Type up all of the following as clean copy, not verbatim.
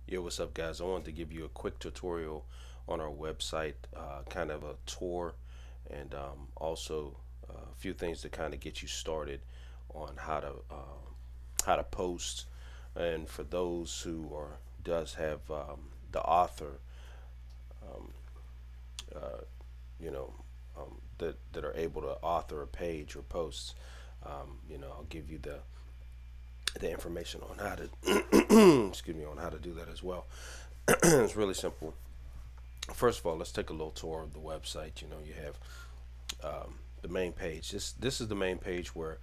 Yo, what's up, guys? I wanted to give you a quick tutorial on our website, kind of a tour, and also a few things to kind of get you started on how to post. And for those who are does have the author, you know, that are able to author a page or posts, I'll give you the information on how to excuse me, on how to do that as well. It's really simple. First of all, let's take a little tour of the website. You have the main page. This is the main page where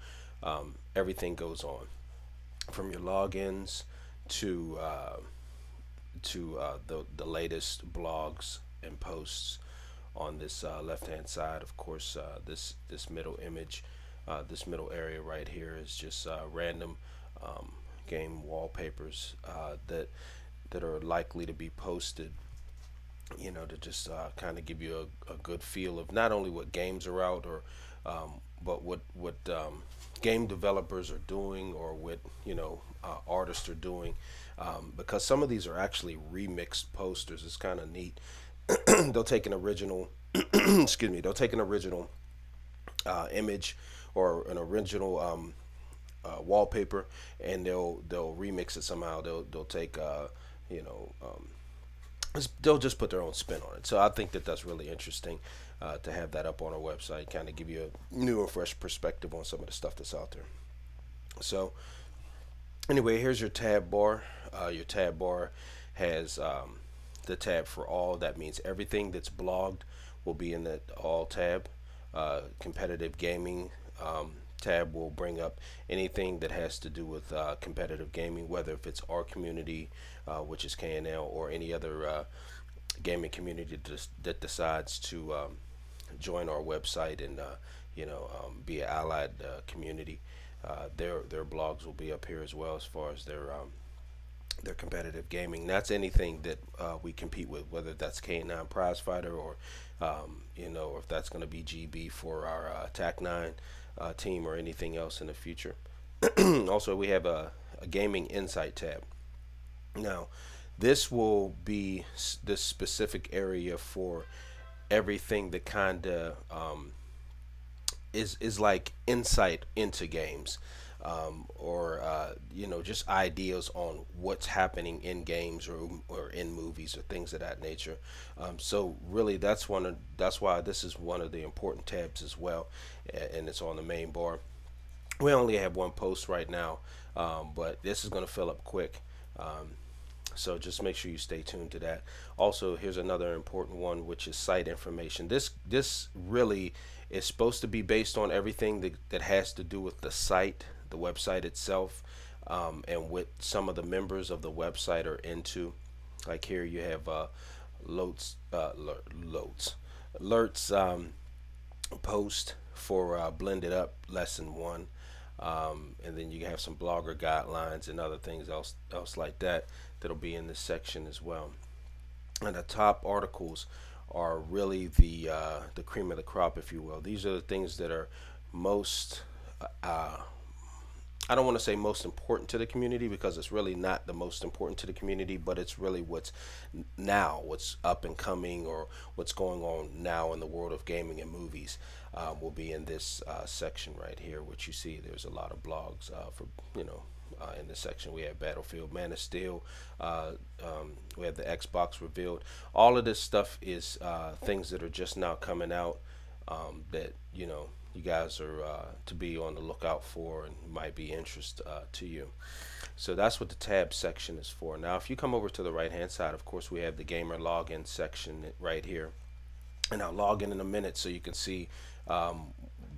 everything goes on, from your logins to the latest blogs and posts on this left hand side. Of course, this middle image, this middle area right here is just random um, game wallpapers that are likely to be posted, to just kind of give you a good feel of not only what games are out, or but what game developers are doing, or what artists are doing, because some of these are actually remixed posters. It's kind of neat. They'll take an original excuse me, they'll take an original image or an original wallpaper, and they'll remix it somehow. They'll take you know um, they'll just put their own spin on it. So I think that that's really interesting to have that up on our website, kind of give you a new and fresh perspective on some of the stuff that's out there. So anyway, here's your tab bar. Your tab bar has the tab for all. That means everything that's blogged will be in that all tab. Competitive gaming tab will bring up anything that has to do with competitive gaming, whether if it's our community, which is KNL, or any other gaming community that decides to join our website and be an allied community. Their blogs will be up here as well, as far as their competitive gaming. That's anything that we compete with, whether that's K9 Prize Fighter, or or if that's going to be GB for our TAC 9 team, or anything else in the future. Also, we have a gaming insight tab. Now, this will be this specific area for everything that kind of is like insight into games, or just ideas on what's happening in games, or in movies, or things of that nature. So really, that's why this is one of the important tabs as well, and it's on the main bar. We only have one post right now, but this is going to fill up quick. So just make sure you stay tuned to that. Also, here's another important one, which is site information. This really is supposed to be based on everything that has to do with the site, the website itself, and what some of the members of the website are into. Like here, you have loads, alerts, post for blended up lesson one. And then you have some blogger guidelines and other things else like that that'll be in this section as well. And the top articles are really the cream of the crop, if you will. These are the things that are most I don't want to say most important to the community, because it's really not the most important to the community, but it's really what's now, what's up and coming, or what's going on now in the world of gaming and movies. Will be in this section right here, which you see there's a lot of blogs for in this section. We have Battlefield, Man of Steel, we have the Xbox revealed. All of this stuff is things that are just now coming out, that you guys are to be on the lookout for, and might be interest to you. So that's what the tab section is for. Now, if you come over to the right hand side, of course, we have the gamer login section right here, and I'll log in a minute so you can see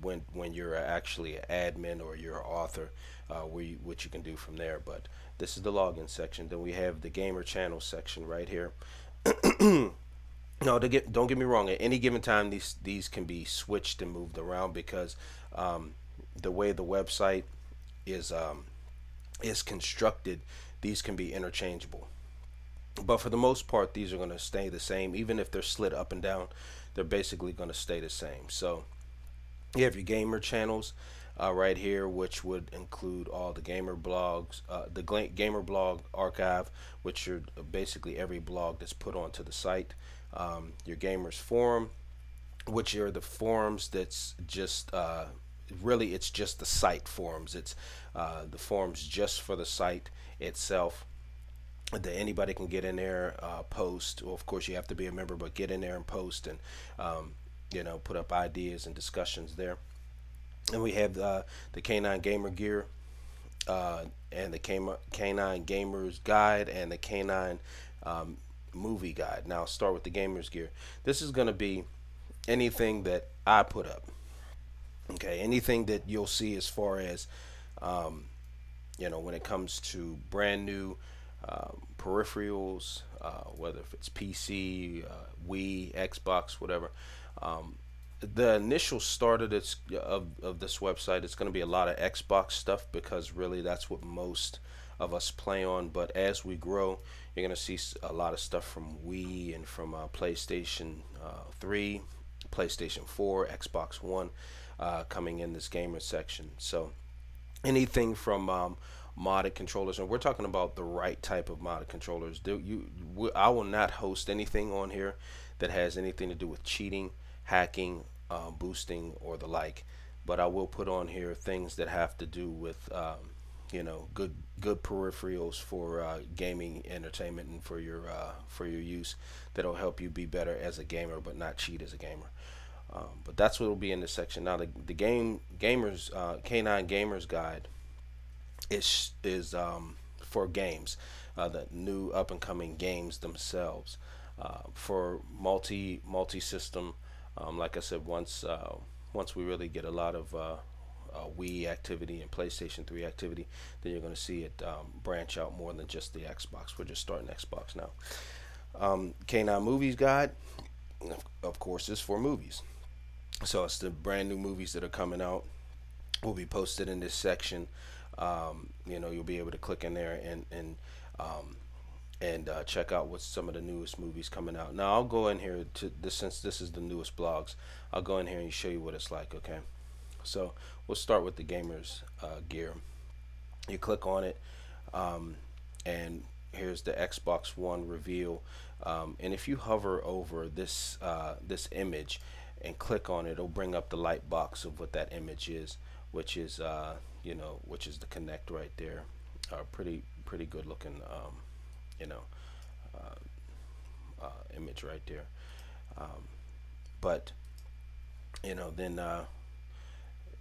when you're actually an admin or you're an author, what you can do from there. But this is the login section. Then we have the gamer channel section right here. No, don't get me wrong. At any given time, these can be switched and moved around, because the way the website is constructed, these can be interchangeable. But for the most part, these are going to stay the same. Even if they're slid up and down, they're basically going to stay the same. So you have your gamer channels. right here, which would include all the gamer blogs, gamer blog archive, which are basically every blog that's put onto the site. Your gamers forum, which are the forums that's just really it's just the site forums. It's the forums just for the site itself that anybody can get in there, post. Well, of course, you have to be a member, but get in there and post and put up ideas and discussions there. And we have the Canine Gamer Gear and the Canine Gamers Guide and the Canine Movie Guide. Now, I'll start with the Gamers Gear. This is going to be anything that I put up. Okay, anything that you'll see as far as when it comes to brand new peripherals, whether if it's PC, Wii, Xbox, whatever. The initial start of this website, it's going to be a lot of Xbox stuff because really that's what most of us play on. But as we grow, you're going to see a lot of stuff from Wii and from PlayStation 3, PlayStation 4, Xbox One coming in this gamer section. So anything from modded controllers, and we're talking about the right type of modded controllers. I will not host anything on here that has anything to do with cheating, hacking, boosting, or the like. But I will put on here things that have to do with good peripherals for gaming, entertainment, and for your use that'll help you be better as a gamer, but not cheat as a gamer. But that's what will be in this section. Now, the gamers Canine Gamers Guide is for games, the new up and coming games themselves, for multi system. Like I said, once we really get a lot of Wii activity and PlayStation 3 activity, then you're going to see it branch out more than just the Xbox. We're just starting Xbox now. Canine Movies Guide, of course, is for movies. So it's the brand new movies that are coming out will be posted in this section. You'll be able to click in there and check out what's some of the newest movies coming out. Now I'll go in here to this, since this is the newest blogs. I'll go in here and show you what it's like. Okay, so we'll start with the gamers gear. You click on it, and here's the Xbox One reveal. And if you hover over this image and click on it, it'll bring up the light box of what that image is, which is which is the Connect right there. Pretty good looking image right there. But then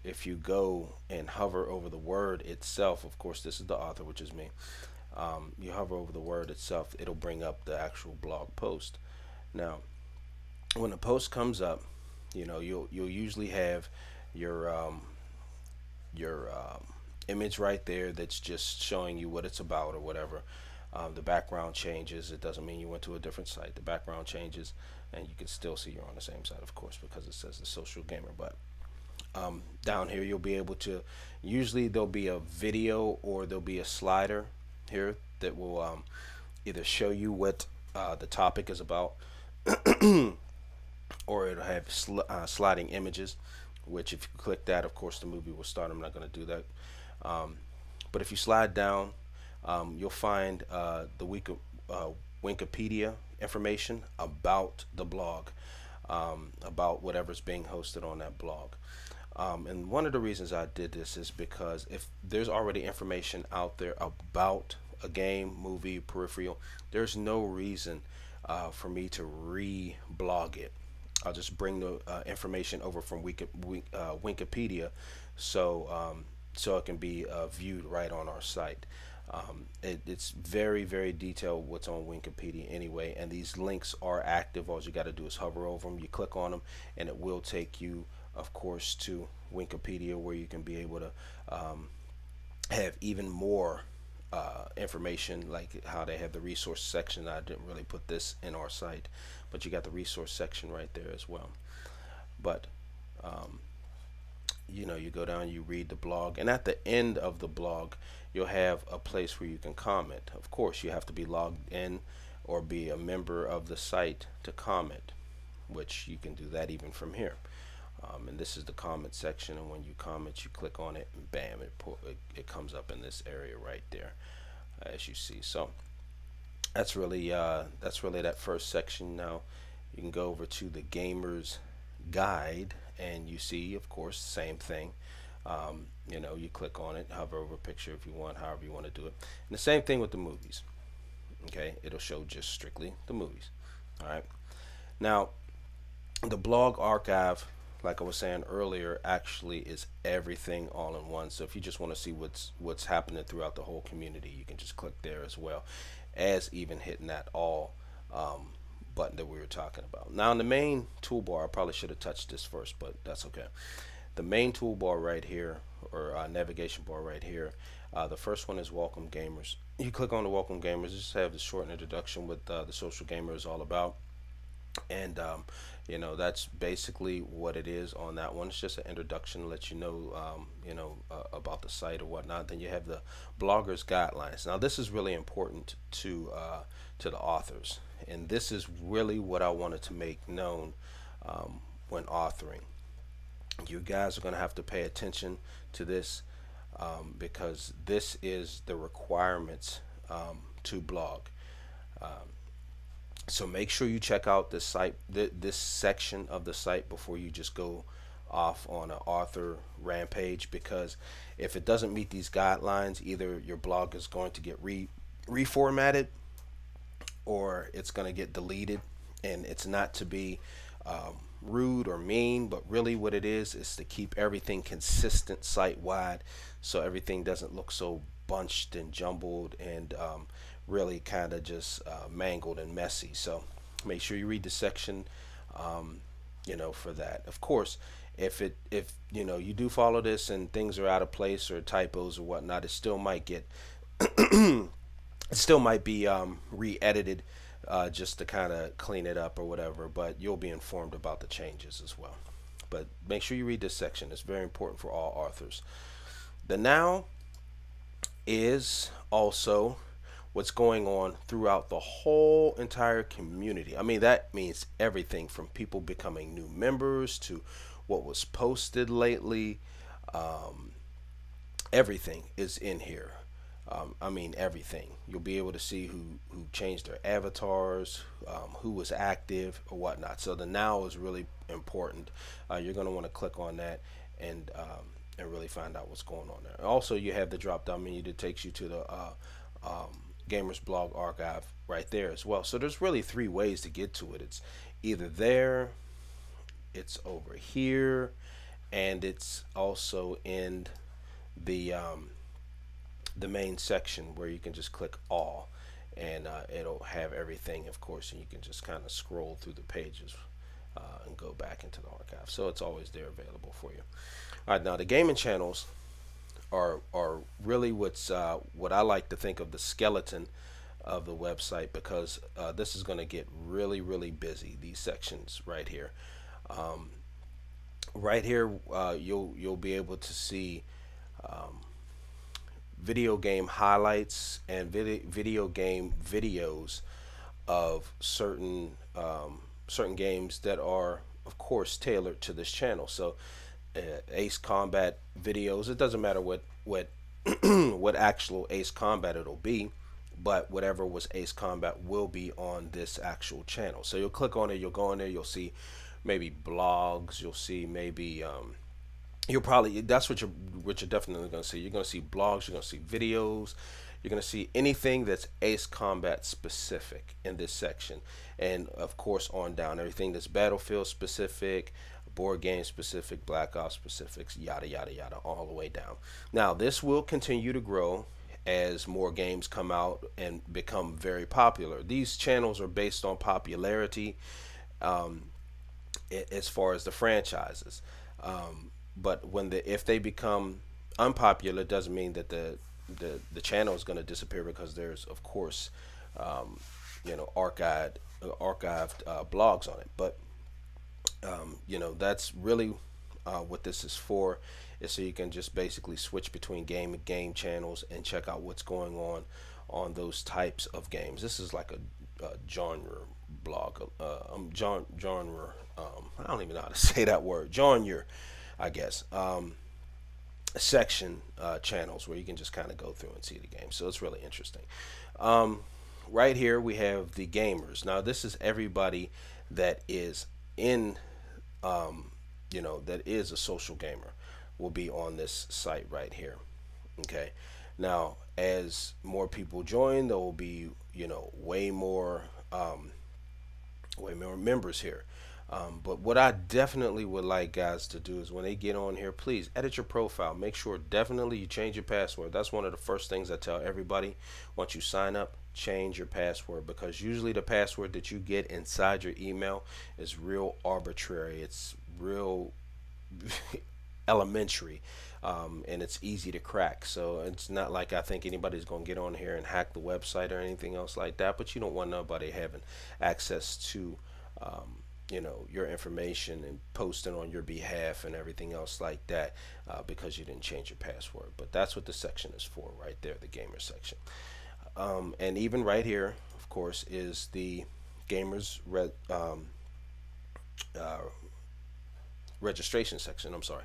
if you go and hover over the word itself, of course this is the author, which is me. You hover over the word itself, it'll bring up the actual blog post. Now when the post comes up, you'll usually have your image right there that's just showing you what it's about or whatever. The background changes. It doesn't mean you went to a different site. The background changes, and you can still see you're on the same site, of course, because it says the SocialGamer. But down here you'll be able to, usually there'll be a video or there'll be a slider here that will either show you what the topic is about or it'll have sliding images, which if you click that, of course the movie will start. I'm not going to do that, but if you slide down, you'll find the Wikipedia information about the blog, about whatever's being hosted on that blog. And one of the reasons I did this is because if there's already information out there about a game, movie, peripheral, there's no reason for me to re-blog it. I'll just bring the information over from Wikipedia, so it can be viewed right on our site. It's very, very detailed what's on Wikipedia anyway, and these links are active. All you got to do is hover over them, you click on them, and it will take you, of course, to Wikipedia, where you can be able to have even more information, like how they have the resource section. I didn't really put this in our site, but you got the resource section right there as well. But you go down, you read the blog, and at the end of the blog you'll have a place where you can comment. Of course, you have to be logged in or be a member of the site to comment, which you can do that even from here. And this is the comment section, and when you comment, you click on it, and bam, it comes up in this area right there, as you see. So that's really that first section. Now you can go over to the gamer's guide, and you see, of course, same thing. You know, you click on it, hover over a picture if you want, however you want to do it. And the same thing with the movies. Okay, it'll show just strictly the movies. All right. Now, the blog archive, like I was saying earlier, actually is everything all in one. So if you just want to see what's happening throughout the whole community, you can just click there, as well as even hitting that all button that we were talking about. Now in the main toolbar, I probably should have touched this first, but that's okay. The main toolbar right here, or navigation bar right here, the first one is Welcome Gamers. You click on the Welcome Gamers, just have the short introduction what the Social Gamer is all about. And you know, that's basically what it is on that one. It's just an introduction to let you know, about the site or whatnot. Then you have the bloggers guidelines. Now this is really important to the authors, and this is really what I wanted to make known when authoring. You guys are going to have to pay attention to this, because this is the requirements to blog. So make sure you check out this site, this section of the site, before you just go off on an author rampage, because if it doesn't meet these guidelines, either your blog is going to get reformatted, or it's going to get deleted. And it's not to be rude or mean, but really what it is to keep everything consistent site wide, so everything doesn't look so bunched and jumbled and really kind of just mangled and messy. So make sure you read the section, for that. Of course, if you do follow this and things are out of place or typos or whatnot, it still might get it still might be re-edited, just to kind of clean it up or whatever, but you'll be informed about the changes as well. But make sure you read this section. It's very important for all authors. The now is also what's going on throughout the whole entire community. I mean, that means everything from people becoming new members to what was posted lately. Everything is in here. I mean, everything. You'll be able to see who changed their avatars, who was active or whatnot. So the now is really important. You're going to want to click on that and really find out what's going on there. Also, you have the drop down menu that takes you to the Gamers Blog Archive right there as well. So there's really three ways to get to it. It's either there, it's over here, and it's also in the main section where you can just click all, and it'll have everything, of course, and you can just kind of scroll through the pages and go back into the archive. So it's always there available for you. All right, now the gaming channels are really what I like to think of the skeleton of the website, because this is going to get really busy, these sections right here. Right here, you'll be able to see video game highlights and video game videos of certain games that are, of course, tailored to this channel. So Ace Combat videos, it doesn't matter what what actual Ace Combat it'll be, but whatever was Ace Combat will be on this actual channel. So you'll click on it, you'll go in there, you'll see maybe blogs, you'll see maybe you'll probably, that's what you're definitely going to see. You're going to see blogs, you're going to see videos, you're going to see anything that's Ace Combat specific in this section, and of course on down, everything that's Battlefield specific, board game specific, Black Ops specifics, yada yada yada, all the way down. Now this will continue to grow as more games come out and become very popular. These channels are based on popularity as far as the franchises. But if they become unpopular, it doesn't mean that the channel is going to disappear, because there's, of course, archived blogs on it. But that's really what this is for, is so you can just basically switch between game channels and check out what's going on those types of games. This is like a genre blog, genre. I don't even know how to say that word. Genre, I guess. Section channels where you can just kind of go through and see the game. So it's really interesting. Um, right here we have the gamers. Now this is everybody that is in, that is a social gamer will be on this site right here. Okay. Now, as more people join, there will be, way more members here. But what I definitely would like guys to do is when they get on here, please edit your profile. Make sure definitely you change your password. That's one of the first things I tell everybody. Once you sign up, change your password, because usually the password that you get inside your email is real arbitrary. It's real elementary, and it's easy to crack. So it's not like I think anybody's going to get on here and hack the website or anything else like that, but you don't want nobody having access to your information and posting on your behalf and everything else like that, because you didn't change your password. But that's what the section is for right there, the gamer section. And even right here, of course, is the gamers registration section. I'm sorry.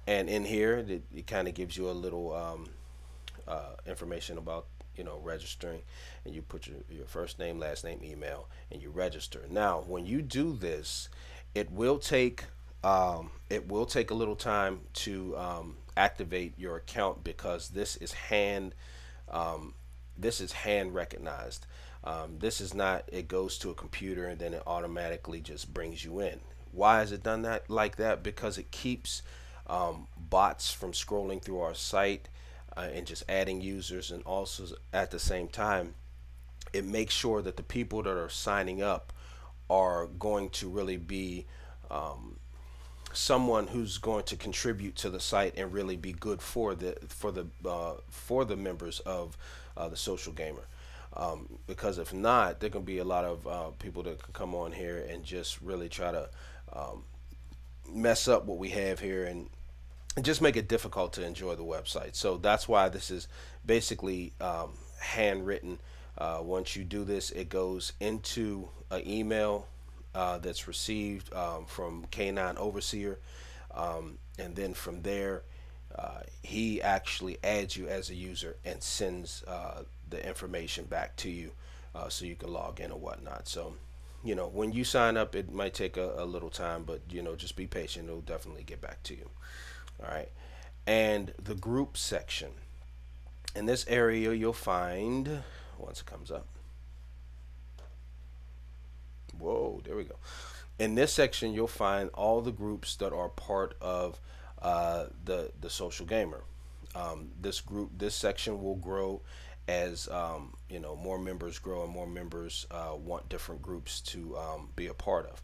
And in here, it kind of gives you a little information about registering, and you put your first name, last name, email, and you register. Now when you do this, it will take a little time to activate your account, because this is hand recognized. This is not, it goes to a computer and then it automatically just brings you in. Why is it done that like that? Because it keeps bots from scrolling through our site and just adding users, and also at the same time it makes sure that the people that are signing up are going to really be someone who's going to contribute to the site and really be good for the members of the Social Gamer. Because if not, there can be a lot of people that can come on here and just really try to mess up what we have here and just make it difficult to enjoy the website. So that's why this is basically handwritten. Once you do this, it goes into an email that's received from K9 Overseer, and then from there he actually adds you as a user and sends the information back to you, so you can log in or whatnot. So when you sign up, it might take a little time, but just be patient. It'll definitely get back to you. All right. And the group section, in this area you'll find, once it comes up, whoa, there we go. In this section you'll find all the groups that are part of the Social Gamer. This section will grow as more members grow and more members want different groups to be a part of.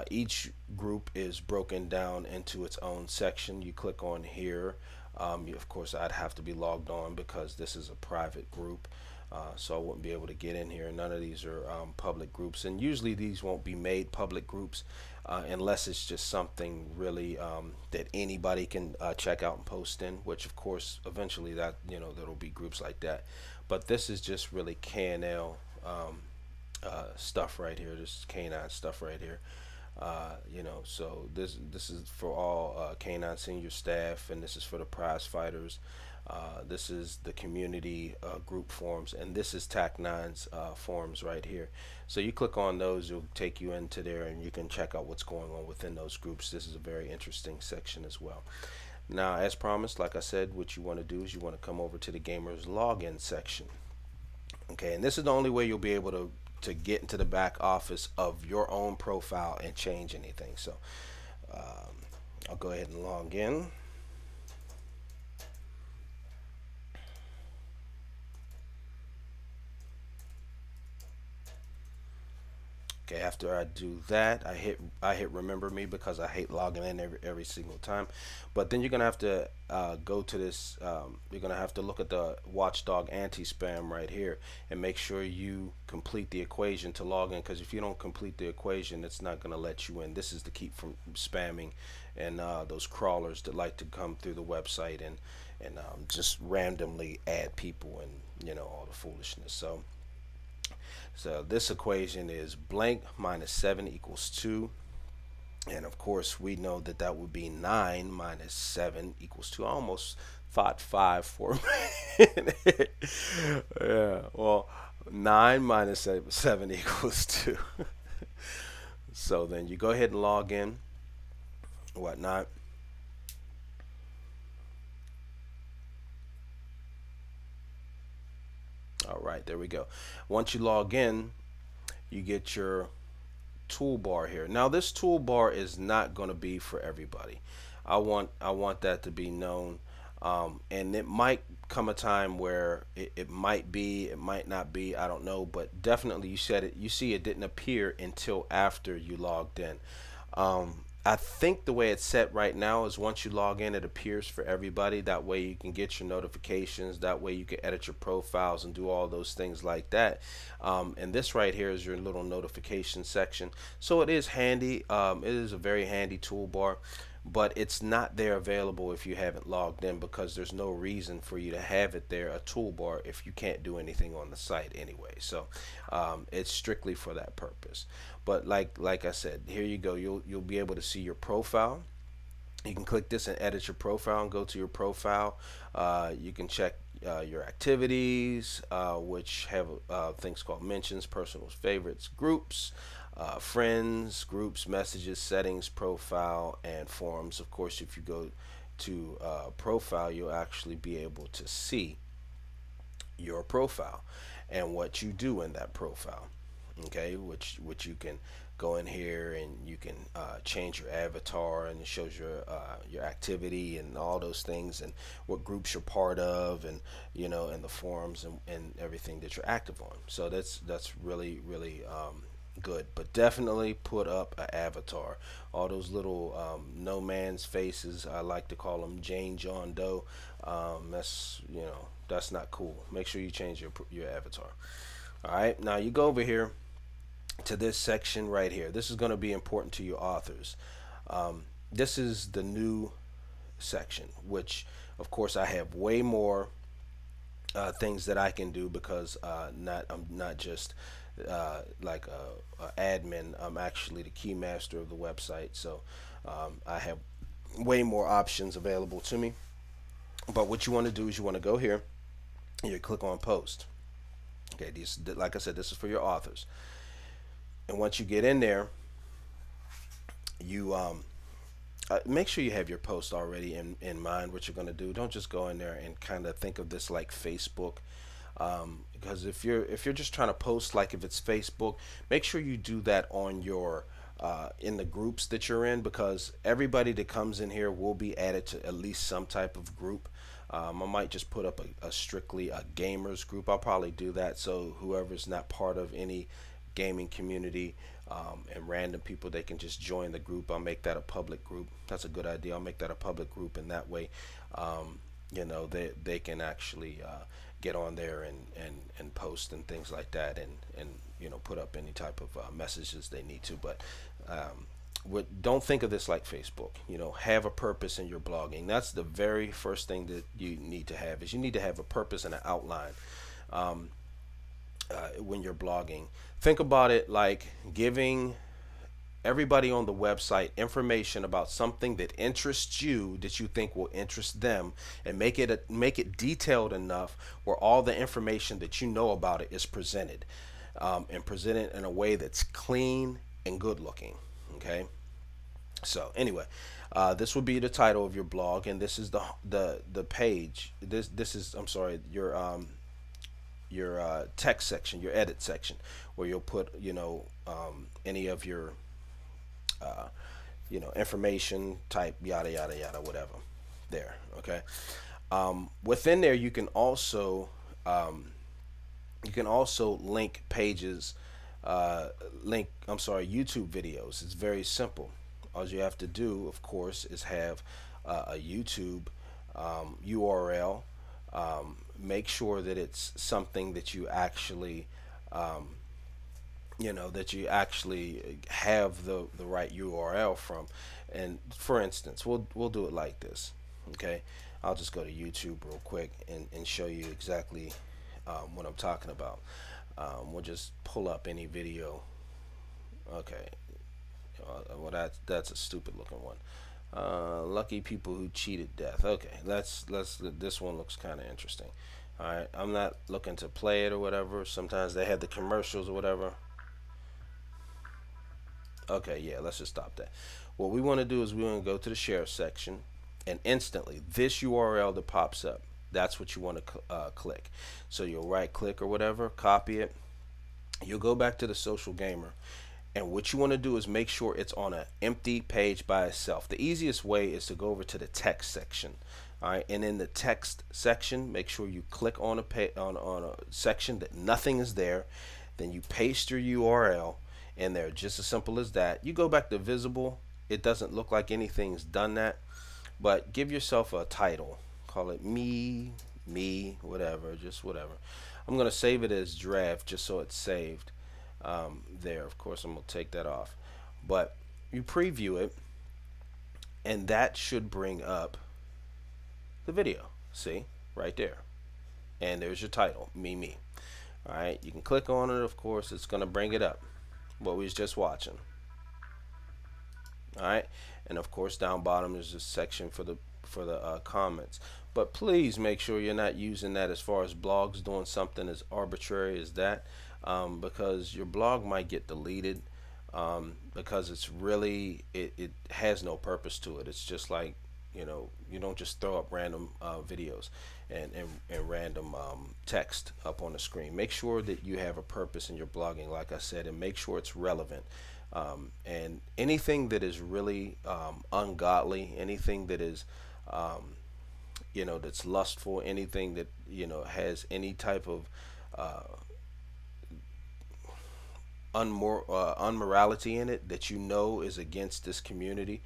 Each group is broken down into its own section. You click on here. Of course, I'd have to be logged on because this is a private group, so I wouldn't be able to get in here. None of these are public groups, and usually these won't be made public groups unless it's just something really that anybody can check out and post in, which of course eventually there'll be groups like that. But this is just really KNL stuff right here. This is K9 stuff right here. So this is for all K9 senior staff, and this is for the prize fighters. This is the community group forums, and this is TAC9's forums right here. So you click on those, it'll take you into there, and you can check out what's going on within those groups. This is a very interesting section as well. Now, as promised, like I said, what you want to do is you want to come over to the gamers login section. Okay, and this is the only way you'll be able to get into the back office of your own profile and change anything. So I'll go ahead and log in. Okay, after I do that, I hit remember me because I hate logging in every single time. But then you're gonna have to go to this. You're gonna have to look at the Watchdog anti-spam right here and make sure you complete the equation to log in. Because if you don't complete the equation, it's not gonna let you in. This is to keep from spamming and those crawlers that like to come through the website and just randomly add people and all the foolishness. So So this equation is blank minus 7 equals 2. And of course, we know that that would be 9 minus 7 equals 2. I almost thought 5 for a minute. Yeah, well, 9 minus 7 equals 2. So then you go ahead and log in, whatnot. All right, there we go. Once you log in, you get your toolbar here. Now this toolbar is not going to be for everybody. I want that to be known, and it might come a time where it might be, it might not be, I don't know, but definitely you see it didn't appear until after you logged in. I think the way it's set right now is once you log in, it appears for everybody. That way you can get your notifications. That way you can edit your profiles and do all those things like that. And this right here is your little notification section. So it is handy. It is a very handy toolbar, but it's not there available if you haven't logged in, because there's no reason for you to have it there, a toolbar, if you can't do anything on the site anyway. So it's strictly for that purpose. But like I said, here you go. You'll be able to see your profile. You can click this and edit your profile and go to your profile. You can check your activities, which have things called mentions, personals, favorites, groups, friends, groups, messages, settings, profile, and forums. Of course, if you go to profile, you'll actually be able to see your profile and what you do in that profile. Okay, which you can go in here and you can change your avatar, and it shows your activity and all those things, and what groups you're part of, and and the forums, and everything that you're active on. So that's really good. But definitely put up an avatar. All those little no man's faces, I like to call them Jane John Doe, that's not cool. Make sure you change your avatar. All right, now you go over here to this section right here. This is going to be important to your authors. This is the new section, which of course I have way more things that I can do, because I'm not just like a admin. I'm actually the key master of the website, so I have way more options available to me. But what you want to do is you want to go here and you click on post. Okay, like I said, this is for your authors. And once you get in there, you make sure you have your post already in mind, what you're going to do. Don't just go in there and kind of think of this like Facebook, because if you're just trying to post like if it's Facebook, make sure you do that on your in the groups that you're in, because everybody that comes in here will be added to at least some type of group. I might just put up a strictly a gamers group. I'll probably do that, so whoever's not part of any gaming community and random people, they can just join the group. I'll make that a public group. That's a good idea. I'll make that a public group, and that way they can actually get on there and post and things like that, and put up any type of messages they need to. But don't think of this like Facebook. Have a purpose in your blogging. That's the very first thing that you need to have, is you need to have a purpose and an outline when you're blogging. Think about it like giving everybody on the website information about something that interests you, that you think will interest them, and make it detailed enough where all the information that you know about it is presented, and presented in a way that's clean and good looking. Okay, so anyway, this would be the title of your blog, and this is the page. This is, I'm sorry, your text section, your edit section, where you'll put any of your information type, yada yada yada, whatever there. Okay, within there you can also link pages, YouTube videos. It's very simple. All you have to do, of course, is have a YouTube URL. Make sure that it's something that you actually that you actually have the right URL from. And for instance, we'll do it like this. Okay, I'll just go to YouTube real quick and show you exactly what I'm talking about. We'll just pull up any video. Okay, well that's a stupid looking one. Lucky people who cheated death. Okay, let's this one looks kind of interesting. All right, I'm not looking to play it or whatever. Sometimes they have the commercials or whatever. Okay, yeah, let's just stop that. What we want to do is we want to go to the share section, and instantly this URL that pops up, that's what you want to click. So you'll right click or whatever, copy it. You'll go back to the SocialGamer, and what you want to do is make sure it's on an empty page by itself. The easiest way is to go over to the text section. All right, and in the text section, make sure you click on on a section that nothing is there. Then you paste your URL in there, just as simple as that. You go back to visible. It doesn't look like anything's done that, but give yourself a title. Call it me, whatever, just whatever. I'm gonna save it as draft just so it's saved. There, of course, I'm gonna take that off, but you preview it, and that should bring up the video. See, right there, and there's your title, me. All right, you can click on it. Of course, it's gonna bring it up what we was just watching. All right, and of course down bottom there's a section for the comments, but please make sure you're not using that as far as blogs, doing something as arbitrary as that, because your blog might get deleted, because it's really it has no purpose to it. It's just like, you know, you don't just throw up random videos and random text up on the screen. Make sure that you have a purpose in your blogging, like I said, and make sure it's relevant. And anything that is really ungodly, anything that is you know, that's lustful, anything that, you know, has any type of unmorality in it that you know is against this community,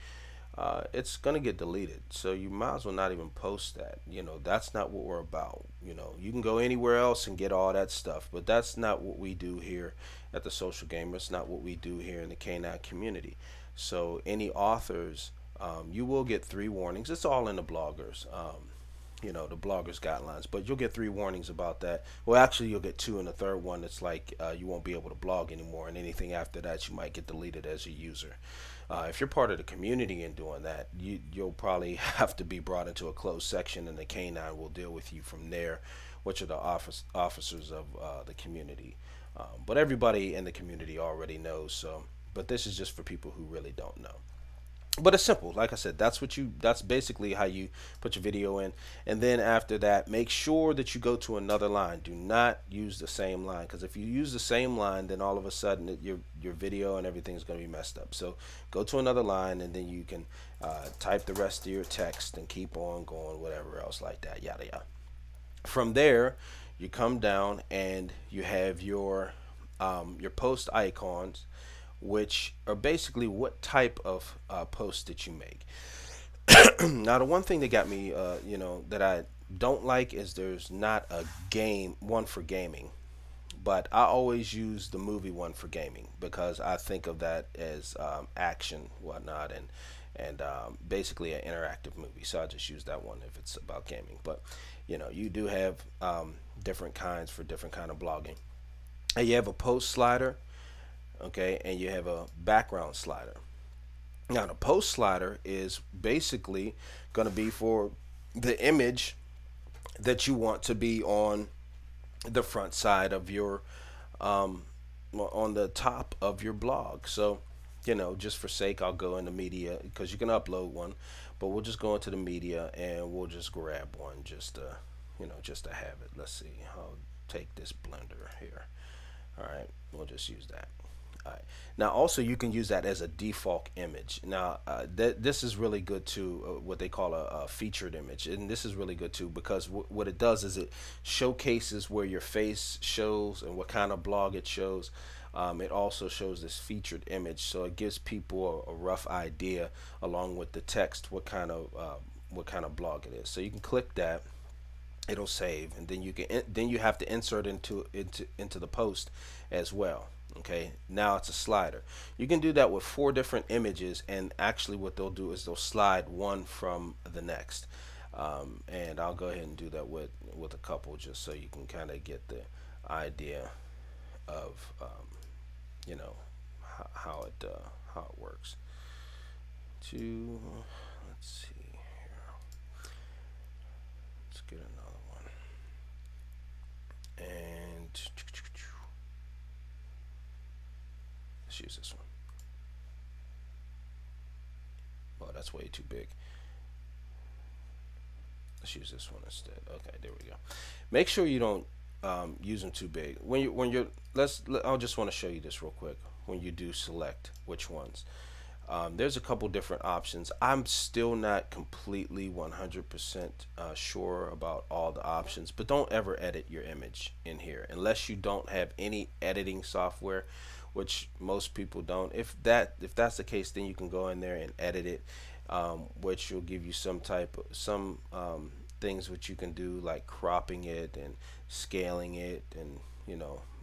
it's gonna get deleted. So you might as well not even post that. You know, that's not what we're about. You know, you can go anywhere else and get all that stuff, but that's not what we do here at the SocialGamer. It's not what we do here in the K9 community. So any authors, you will get 3 warnings. It's all in the bloggers, you know, the bloggers guidelines, but you'll get 3 warnings about that. Well, actually you'll get 2, and the third one, it's like you won't be able to blog anymore, and anything after that you might get deleted as a user. If you're part of the community and doing that, you'll probably have to be brought into a closed section, and the K9 will deal with you from there, which are the officers of the community. But everybody in the community already knows. So, but this is just for people who really don't know. But it's simple. Like I said, that's basically how you put your video in. And then after that, make sure that you go to another line. Do not use the same line, because if you use the same line, then all of a sudden your video and everything is going to be messed up. So go to another line, and then you can type the rest of your text and keep on going, whatever else like that, yada yada. From there, you come down and you have your post icons, which are basically what type of post that you make. Now, the one thing that got me, you know, that I don't like is there's not a game one for gaming, but I always use the movie one for gaming, because I think of that as action, whatnot, and basically an interactive movie. So I just use that one if it's about gaming. But you know, you do have different kinds for different kind of blogging. And you have a post slider, okay, and you have a background slider. Now the post slider is basically going to be for the image that you want to be on the front side of your on the top of your blog. So, you know, just for sake, I'll go into media, because you can upload one, but we'll just go into the media and we'll just grab one just to, you know, just to have it. Let's see, I'll take this blender here. All right, we'll just use that. All right. Now also you can use that as a default image. Now this is really good too, what they call a featured image, and this is really good too, because what it does is it showcases where your face shows and what kind of blog it shows. It also shows this featured image, so it gives people a rough idea along with the text what kind of blog it is. So you can click that, it'll save, and then you have to insert into the post as well. Okay, now it's a slider. You can do that with 4 different images, and actually what they'll do is they'll slide one from the next. And I'll go ahead and do that with a couple, just so you can kind of get the idea. of you know how it works. To let's see here, let's get another one, and let's use this one. Oh, that's way too big. Let's use this one instead. Okay, there we go. Make sure you don't use them too big. When you're I'll just want to show you this real quick. When you do select which ones, there's a couple different options. I'm still not completely 100% sure about all the options, but don't ever edit your image in here unless you don't have any editing software, which most people don't. If that's the case, then you can go in there and edit it, which will give you some things which you can do, like cropping it and scaling it, and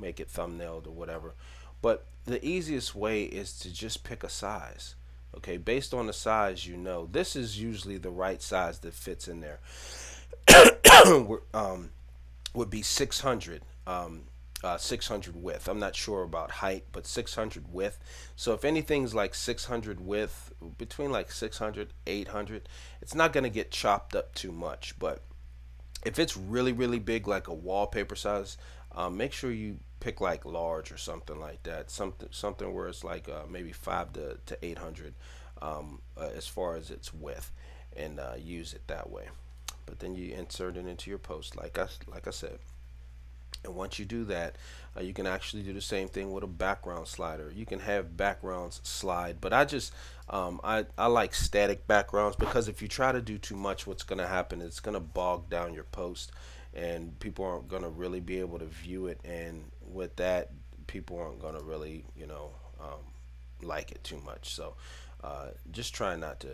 make it thumbnailed or whatever. But the easiest way is to just pick a size. Okay, based on the size, this is usually the right size that fits in there. Would be 600. 600 width. I'm not sure about height, but 600 width. So if anything's like 600 width, between like 600 800, it's not going to get chopped up too much. But if it's really really big, like a wallpaper size, make sure you pick like large or something like that. Something where it's like maybe 5 to 800 as far as its width, and use it that way. But then you insert it into your post, like I said. And once you do that, you can actually do the same thing with a background slider. You can have backgrounds slide, but I like static backgrounds, because if you try to do too much, what's going to happen is it's going to bog down your post, and people aren't going to really be able to view it. And with that, people aren't going to really like it too much. So just try not to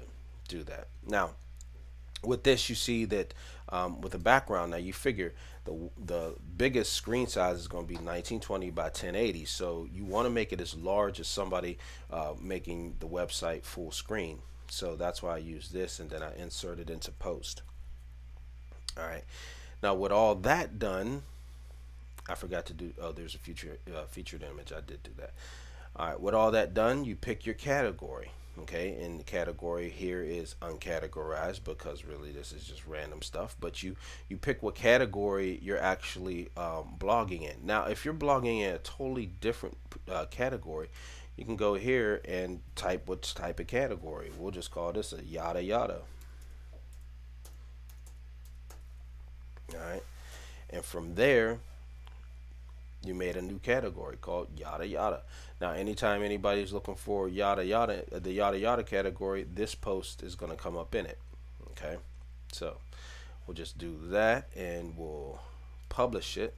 do that. Now with this, you see that with the background, now you figure the biggest screen size is going to be 1920 by 1080. So you want to make it as large as somebody making the website full screen. So that's why I use this, and then I insert it into post. All right. Now with all that done, I forgot to do. Oh, there's a featured image. I did do that. All right. With all that done, you pick your category. Okay, and the category here is uncategorized, because really this is just random stuff. But you pick what category you're actually blogging in. Now if you're blogging in a totally different category, you can go here and type which type of category. We'll just call this a yada yada. All right, and from there you made a new category called yada yada. Now anytime anybody's looking for yada yada, the yada yada category, this post is going to come up in it. Okay, so we'll just do that, and we'll publish it.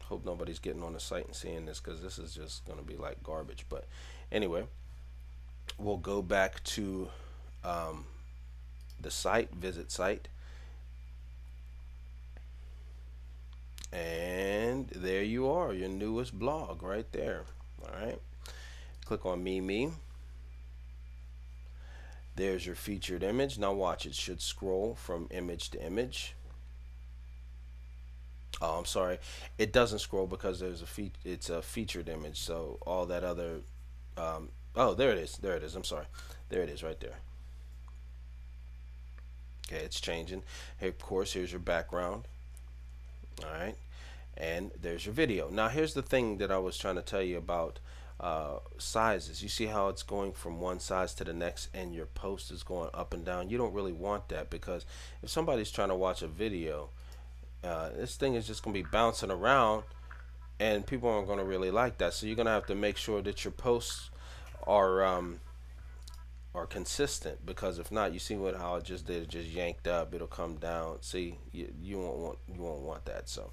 Hope nobody's getting on the site and seeing this, because this is just going to be like garbage. But anyway, we'll go back to the site, visit site. And there you are, your newest blog right there. All right, click on me. There's your featured image. Now watch, it should scroll from image to image. Oh, I'm sorry, it doesn't scroll because there's it's a featured image. So all that other oh, there it is. I'm sorry, there it is right there. Okay, it's changing. Hey, of course, here's your background. All right, and there's your video. Now here's the thing that I was trying to tell you about sizes. You see how it's going from one size to the next, and your post is going up and down. You don't really want that, because if somebody's trying to watch a video, this thing is just going to be bouncing around, and people aren't going to really like that. So you're going to have to make sure that your posts are consistent, because if not, you see how it just did, it just yanked up, it'll come down. See, you won't want that. So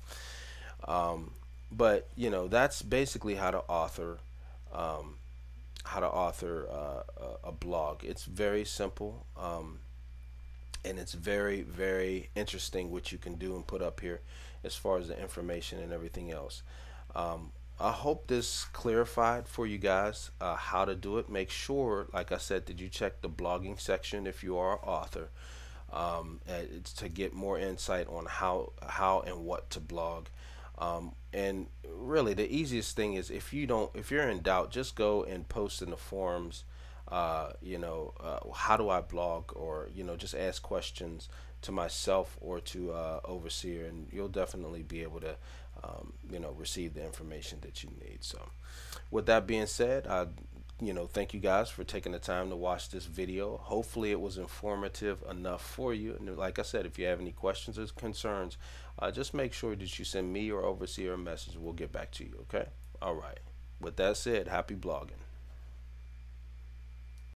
but that's basically how to author a blog. It's very simple, and it's very very interesting what you can do and put up here as far as the information and everything else. I hope this clarified for you guys how to do it. Make sure, like I said, that you check the blogging section if you are an author, it's to get more insight on how and what to blog. And really, the easiest thing is if you're in doubt, just go and post in the forums. How do I blog, or just ask questions to myself or to Overseer, and you'll definitely be able to receive the information that you need. So, with that being said, I thank you guys for taking the time to watch this video. Hopefully it was informative enough for you, and like I said, if you have any questions or concerns, just make sure that you send me or Overseer a message. We'll get back to you. Okay? All right. With that said, happy blogging.